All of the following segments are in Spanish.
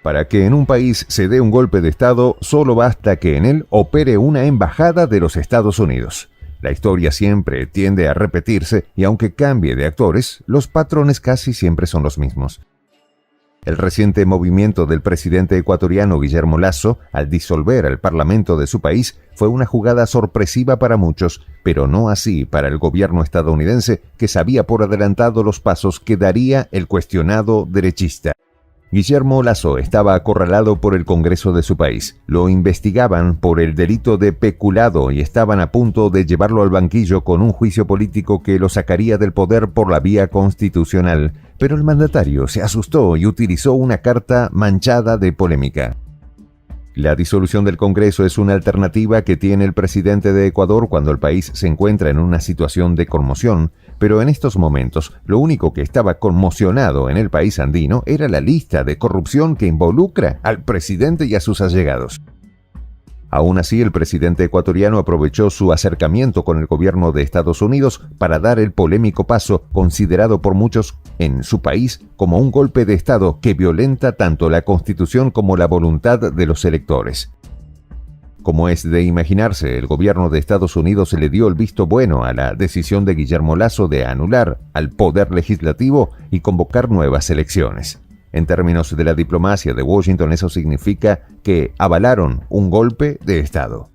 Para que en un país se dé un golpe de Estado, solo basta que en él opere una embajada de los Estados Unidos. La historia siempre tiende a repetirse y aunque cambie de actores, los patrones casi siempre son los mismos. El reciente movimiento del presidente ecuatoriano Guillermo Lasso al disolver al parlamento de su país fue una jugada sorpresiva para muchos, pero no así para el gobierno estadounidense, que sabía por adelantado los pasos que daría el cuestionado derechista. Guillermo Lasso estaba acorralado por el Congreso de su país. Lo investigaban por el delito de peculado y estaban a punto de llevarlo al banquillo con un juicio político que lo sacaría del poder por la vía constitucional. Pero el mandatario se asustó y utilizó una carta manchada de polémica. La disolución del Congreso es una alternativa que tiene el presidente de Ecuador cuando el país se encuentra en una situación de conmoción, pero en estos momentos lo único que estaba conmocionado en el país andino era la lista de corrupción que involucra al presidente y a sus allegados. Aún así, el presidente ecuatoriano aprovechó su acercamiento con el gobierno de Estados Unidos para dar el polémico paso considerado por muchos en su país como un golpe de Estado que violenta tanto la Constitución como la voluntad de los electores. Como es de imaginarse, el gobierno de Estados Unidos le dio el visto bueno a la decisión de Guillermo Lasso de anular al poder legislativo y convocar nuevas elecciones. En términos de la diplomacia de Washington, eso significa que avalaron un golpe de Estado.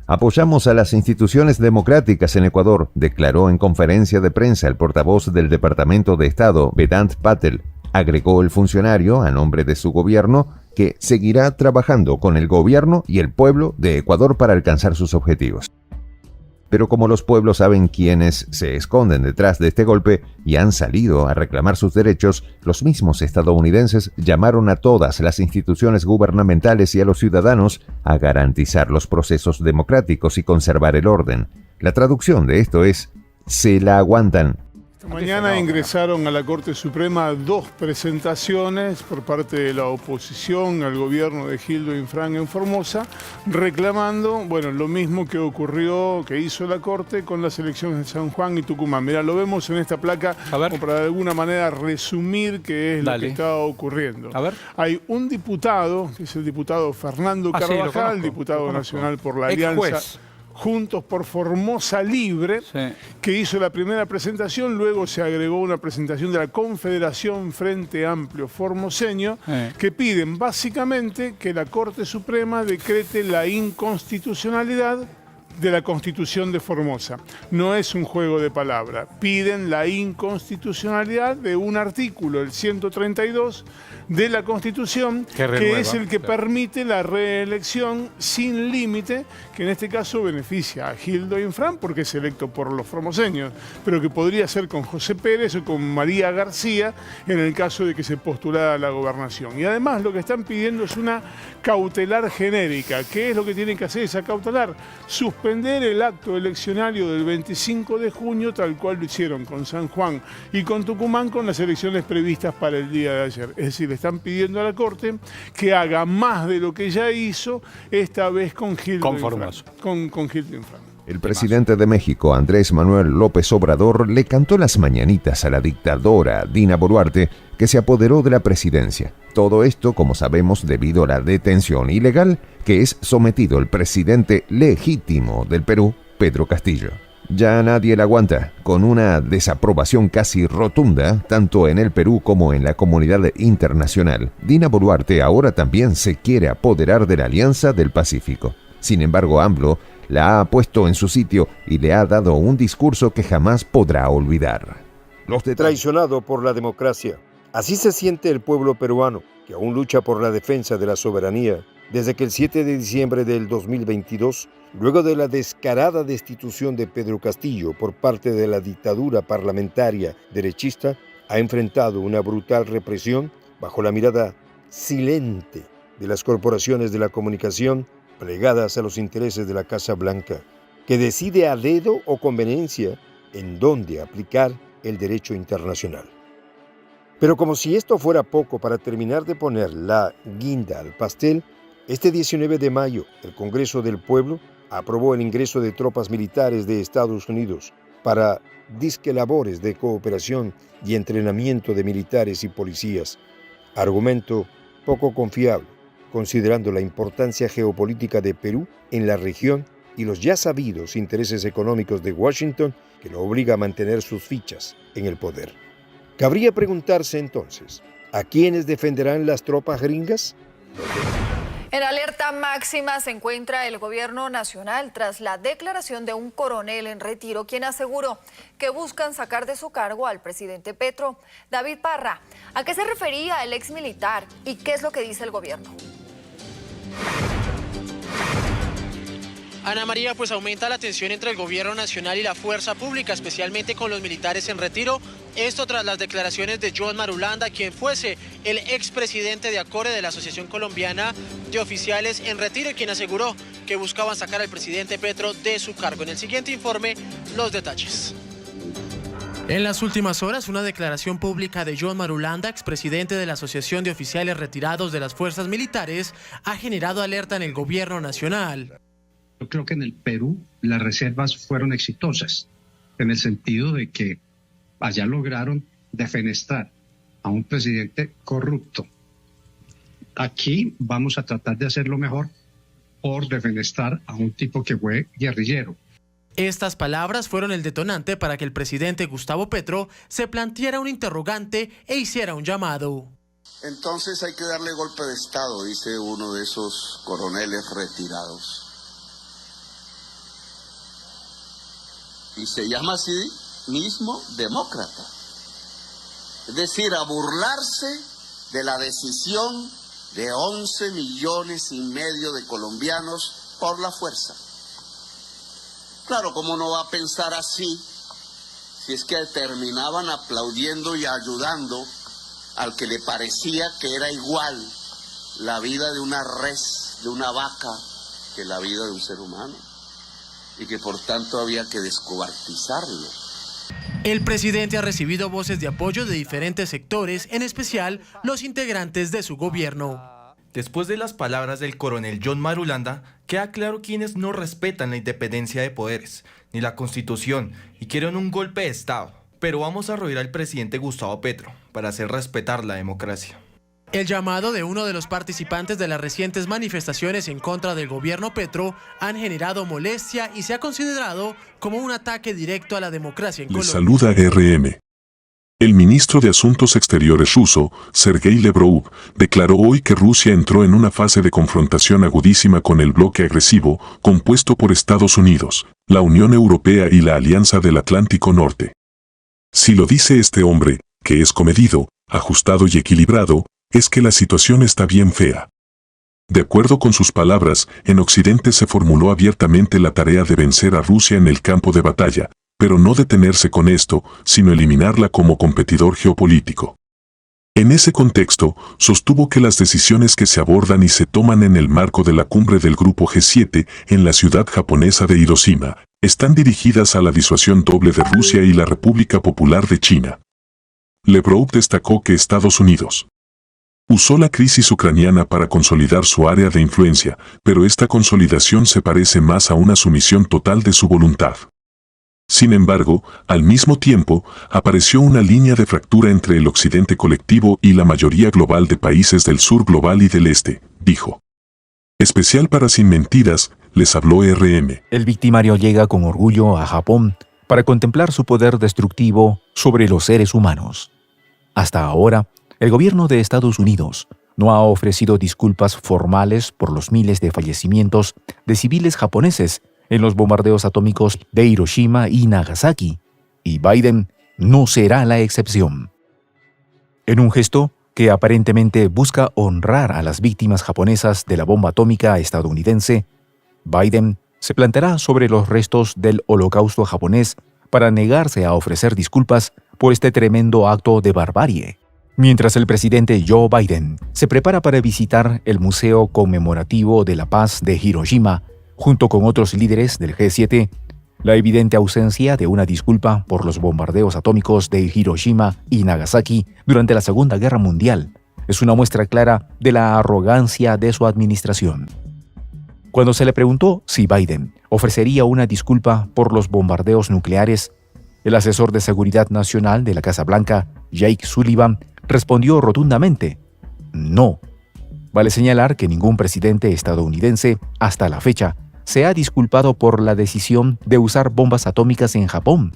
Apoyamos a las instituciones democráticas en Ecuador, declaró en conferencia de prensa el portavoz del Departamento de Estado, Vedant Patel. Agregó el funcionario, a nombre de su gobierno, que seguirá trabajando con el gobierno y el pueblo de Ecuador para alcanzar sus objetivos. Pero como los pueblos saben quiénes se esconden detrás de este golpe y han salido a reclamar sus derechos, los mismos estadounidenses llamaron a todas las instituciones gubernamentales y a los ciudadanos a garantizar los procesos democráticos y conservar el orden. La traducción de esto es: se la aguantan. Esta mañana ingresaron a la Corte Suprema 2 presentaciones por parte de la oposición al gobierno de Gildo Infran en Formosa, reclamando, lo mismo que ocurrió, que hizo la Corte con las elecciones de San Juan y Tucumán. Mirá, lo vemos en esta placa como para de alguna manera resumir qué es lo que está ocurriendo. Hay un diputado, que es el diputado Fernando Carvajal, diputado nacional por la Alianza Juntos por Formosa Libre, que hizo la primera presentación. Luego se agregó una presentación de la Confederación Frente Amplio Formoseño, que piden básicamente que la Corte Suprema decrete la inconstitucionalidad de la Constitución de Formosa. No es un juego de palabras. Piden la inconstitucionalidad de un artículo, el 132 de la Constitución, que es el que permite la reelección sin límite, que en este caso beneficia a Gildo Infran porque es electo por los formoseños, pero que podría ser con José Pérez o con María García en el caso de que se postulara a la gobernación. Y además lo que están pidiendo es una cautelar genérica. ¿Qué es lo que tienen que hacer esa cautelar? Suspender el acto eleccionario del 25 de junio, tal cual lo hicieron con San Juan y con Tucumán, con las elecciones previstas para el día de ayer. Es decir, le están pidiendo a la Corte que haga más de lo que ya hizo, esta vez con Gildo Infran. Con Gildo Infran. El presidente de México, Andrés Manuel López Obrador, le cantó las mañanitas a la dictadora Dina Boluarte, que se apoderó de la presidencia. Todo esto, como sabemos, debido a la detención ilegal que es sometido el presidente legítimo del Perú, Pedro Castillo. Ya nadie la aguanta, con una desaprobación casi rotunda, tanto en el Perú como en la comunidad internacional. Dina Boluarte ahora también se quiere apoderar de la Alianza del Pacífico. Sin embargo, AMLO la ha puesto en su sitio y le ha dado un discurso que jamás podrá olvidar. Traicionado por la democracia. Así se siente el pueblo peruano, que aún lucha por la defensa de la soberanía, desde que el 7 de diciembre del 2022, luego de la descarada destitución de Pedro Castillo por parte de la dictadura parlamentaria derechista, ha enfrentado una brutal represión bajo la mirada silente de las corporaciones de la comunicación plegadas a los intereses de la Casa Blanca, que decide a dedo o conveniencia en dónde aplicar el derecho internacional. Pero como si esto fuera poco para terminar de poner la guinda al pastel, este 19 de mayo el Congreso del Pueblo aprobó el ingreso de tropas militares de Estados Unidos para disque labores de cooperación y entrenamiento de militares y policías, argumento poco confiable, considerando la importancia geopolítica de Perú en la región y los ya sabidos intereses económicos de Washington que lo obliga a mantener sus fichas en el poder. Cabría preguntarse entonces, ¿a quiénes defenderán las tropas gringas? En alerta máxima se encuentra el gobierno nacional tras la declaración de un coronel en retiro, quien aseguró que buscan sacar de su cargo al presidente Petro. David Parra, ¿a qué se refería el ex militar y qué es lo que dice el gobierno? Ana María, pues aumenta la tensión entre el gobierno nacional y la fuerza pública, especialmente con los militares en retiro. Esto tras las declaraciones de John Marulanda, quien fuese el expresidente de ACORE, de la Asociación Colombiana de Oficiales en Retiro, y quien aseguró que buscaban sacar al presidente Petro de su cargo. En el siguiente informe, los detalles. En las últimas horas, una declaración pública de John Marulanda, expresidente de la Asociación de Oficiales Retirados de las Fuerzas Militares, ha generado alerta en el gobierno nacional. Yo creo que en el Perú las reservas fueron exitosas, en el sentido de que allá lograron defenestrar a un presidente corrupto. Aquí vamos a tratar de hacerlo mejor por defenestrar a un tipo que fue guerrillero. Estas palabras fueron el detonante para que el presidente Gustavo Petro se planteara un interrogante e hiciera un llamado. Entonces hay que darle golpe de Estado, dice uno de esos coroneles retirados. Y se llama así mismo demócrata. Es decir, a burlarse de la decisión de 11,5 millones de colombianos por la fuerza. Claro, ¿cómo no va a pensar así si es que terminaban aplaudiendo y ayudando al que le parecía que era igual la vida de una res, de una vaca, que la vida de un ser humano? Y que por tanto había que descuartizarlo. El presidente ha recibido voces de apoyo de diferentes sectores, en especial los integrantes de su gobierno. Después de las palabras del coronel John Marulanda, queda claro quienes no respetan la independencia de poderes, ni la Constitución, y quieren un golpe de Estado. Pero vamos a rodear al presidente Gustavo Petro para hacer respetar la democracia. El llamado de uno de los participantes de las recientes manifestaciones en contra del gobierno Petro han generado molestia y se ha considerado como un ataque directo a la democracia en Colombia. Les saluda RM. El ministro de Asuntos Exteriores ruso, Sergei Lavrov, declaró hoy que Rusia entró en una fase de confrontación agudísima con el bloque agresivo compuesto por Estados Unidos, la Unión Europea y la Alianza del Atlántico Norte. Si lo dice este hombre, que es comedido, ajustado y equilibrado, es que la situación está bien fea. De acuerdo con sus palabras, en Occidente se formuló abiertamente la tarea de vencer a Rusia en el campo de batalla, pero no detenerse con esto, sino eliminarla como competidor geopolítico. En ese contexto, sostuvo que las decisiones que se abordan y se toman en el marco de la cumbre del Grupo G7 en la ciudad japonesa de Hiroshima, están dirigidas a la disuasión doble de Rusia y la República Popular de China. Lavrov destacó que Estados Unidos usó la crisis ucraniana para consolidar su área de influencia, pero esta consolidación se parece más a una sumisión total de su voluntad. Sin embargo, al mismo tiempo, apareció una línea de fractura entre el occidente colectivo y la mayoría global de países del sur global y del este, dijo. Especial para Sin Mentiras, les habló RM. El victimario llega con orgullo a Japón para contemplar su poder destructivo sobre los seres humanos. Hasta ahora, el gobierno de Estados Unidos no ha ofrecido disculpas formales por los miles de fallecimientos de civiles japoneses en los bombardeos atómicos de Hiroshima y Nagasaki, y Biden no será la excepción. En un gesto que aparentemente busca honrar a las víctimas japonesas de la bomba atómica estadounidense, Biden se plantará sobre los restos del holocausto japonés para negarse a ofrecer disculpas por este tremendo acto de barbarie. Mientras el presidente Joe Biden se prepara para visitar el Museo Conmemorativo de la Paz de Hiroshima, junto con otros líderes del G7, la evidente ausencia de una disculpa por los bombardeos atómicos de Hiroshima y Nagasaki durante la Segunda Guerra Mundial es una muestra clara de la arrogancia de su administración. Cuando se le preguntó si Biden ofrecería una disculpa por los bombardeos nucleares, el asesor de Seguridad Nacional de la Casa Blanca, Jake Sullivan, respondió rotundamente: no, Vale señalar que ningún presidente estadounidense, hasta la fecha, se ha disculpado por la decisión de usar bombas atómicas en Japón.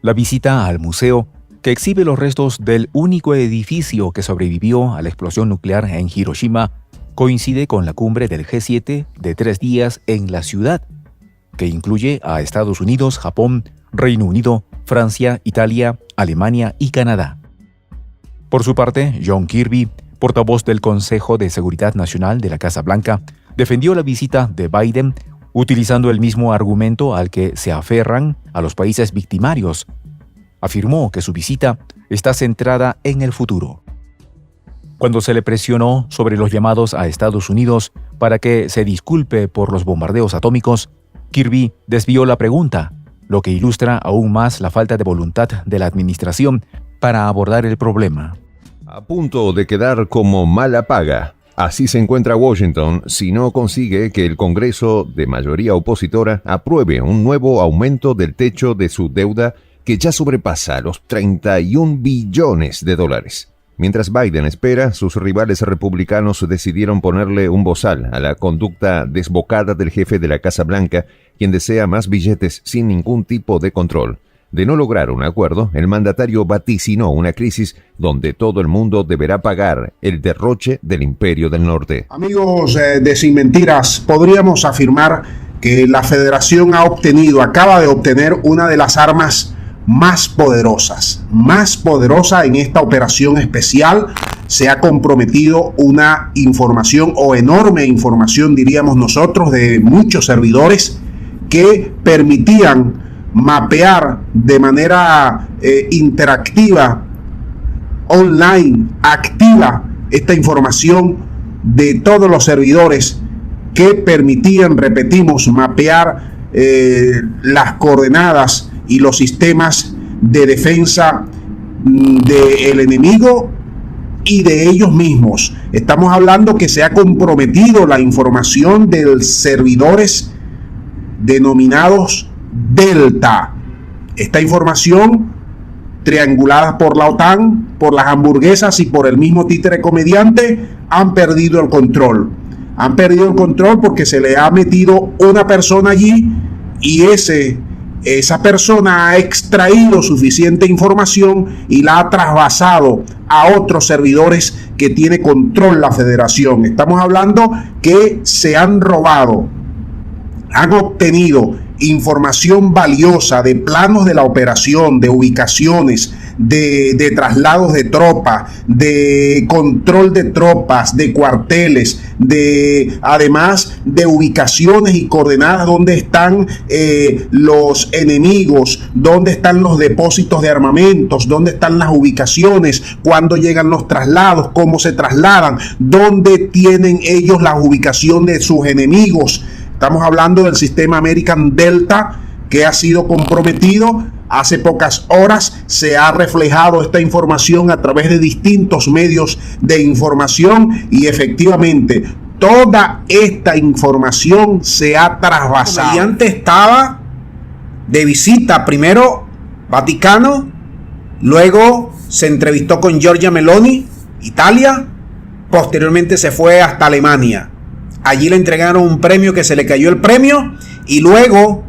La visita al museo, que exhibe los restos del único edificio que sobrevivió a la explosión nuclear en Hiroshima, coincide con la cumbre del G7 de 3 días en la ciudad, que incluye a Estados Unidos, Japón, Reino Unido, Francia, Italia, Alemania y Canadá. Por su parte, John Kirby, portavoz del Consejo de Seguridad Nacional de la Casa Blanca, defendió la visita de Biden utilizando el mismo argumento al que se aferran a los países victimarios. Afirmó que su visita está centrada en el futuro. Cuando se le presionó sobre los llamados a Estados Unidos para que se disculpe por los bombardeos atómicos, Kirby desvió la pregunta, lo que ilustra aún más la falta de voluntad de la administración para abordar el problema. A punto de quedar como mala paga. Así se encuentra Washington si no consigue que el Congreso, de mayoría opositora, apruebe un nuevo aumento del techo de su deuda que ya sobrepasa los 31 billones de dólares. Mientras Biden espera, sus rivales republicanos decidieron ponerle un bozal a la conducta desbocada del jefe de la Casa Blanca, quien desea más billetes sin ningún tipo de control. De no lograr un acuerdo, el mandatario vaticinó una crisis donde todo el mundo deberá pagar el derroche del Imperio del Norte. Amigos de Sin Mentiras, podríamos afirmar que la Federación acaba de obtener una de las armas más poderosa en esta operación especial. Se ha comprometido una información o enorme información, diríamos nosotros, de muchos servidores que permitían mapear de manera interactiva, online, activa, esta información de todos los servidores que permitían, repetimos, mapear las coordenadas y los sistemas de defensa del enemigo y de ellos mismos. Estamos hablando que se ha comprometido la información de servidores denominados Delta. Esta información, triangulada por la OTAN, por las hamburguesas y por el mismo títere comediante, han perdido el control. Han perdido el control porque se le ha metido una persona allí y esa persona ha extraído suficiente información y la ha trasvasado a otros servidores que tiene control la Federación. Estamos hablando que se han robado, han obtenido información valiosa de planos de la operación, de ubicaciones, de traslados de tropas, de control de tropas, de cuarteles, además de ubicaciones y coordenadas donde están los enemigos, donde están los depósitos de armamentos, donde están las ubicaciones, cuándo llegan los traslados, cómo se trasladan, dónde tienen ellos la ubicación de sus enemigos. Estamos hablando del sistema American Delta, que ha sido comprometido. Hace pocas horas se ha reflejado esta información a través de distintos medios de información y efectivamente toda esta información se ha trasvasado. Y antes estaba de visita, primero Vaticano, luego se entrevistó con Giorgia Meloni, Italia, posteriormente se fue hasta Alemania. Allí le entregaron un premio que se le cayó el premio y luego,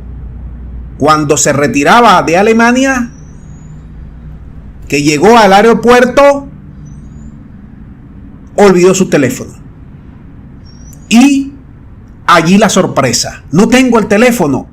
cuando se retiraba de Alemania, que llegó al aeropuerto, olvidó su teléfono. Y allí la sorpresa: no tengo el teléfono.